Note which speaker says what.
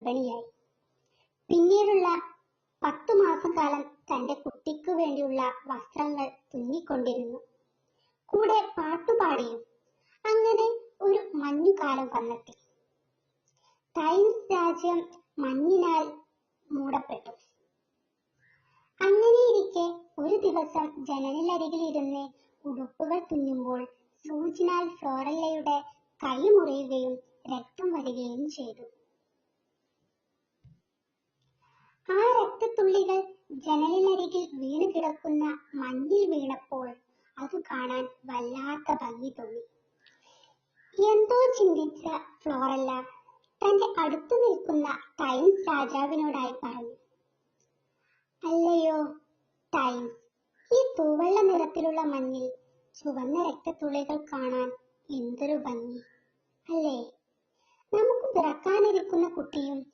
Speaker 1: ഗർഭിണിയായി. പിന്നീടുള്ള 10 മാസക്കാലം തന്റെ കുട്ടിക്കു വേണ്ടിയുള്ള വസ്ത്രങ്ങൾ തുന്നിക്കൊണ്ടിരുന്നു, കൂടെ പാട്ടുപാടിയും. അങ്ങനെ ഒരു മഞ്ഞുകാലം വന്നെത്തി. ടൈംസ് രാജ്യം മഞ്ഞിനാൽ മൂടപ്പെട്ടു. അങ്ങനെയിരിക്കെ ഒരു ദിവസം ജനലിനരികിലിരുന്ന് ഉടുപ്പുകൾ തുന്നുമ്പോൾ സൂചിനാൽ ഫ്ലോറല്ലയുടെ കൈ മുറിയുകയും രക്തം വരികയും ചെയ്തു. ആ രക്തത്തുള്ളികൾ ജനലിനരികിൽ വീണു കിടക്കുന്ന മഞ്ഞിൽ വീണപ്പോൾ അത് കാണാൻ വല്ലാത്ത ഭംഗി തോന്നി. എന്തോ ചിന്തിച്ച ഫ്ലോറല്ല തന്റെ അടുത്തു നിൽക്കുന്ന ടൈംസ് രാജാവിനോടായി പറഞ്ഞു, "അല്ലയോ ടൈംസ്, ഈ തൂവെള്ള നിറത്തിലുള്ള മഞ്ഞിൽ ചുവന്ന രക്തത്തുള്ളികൾ കാണാൻ എന്തൊരു ഭംഗി അല്ലേ? നമുക്ക് പിറക്കാനിരിക്കുന്ന കുട്ടിയും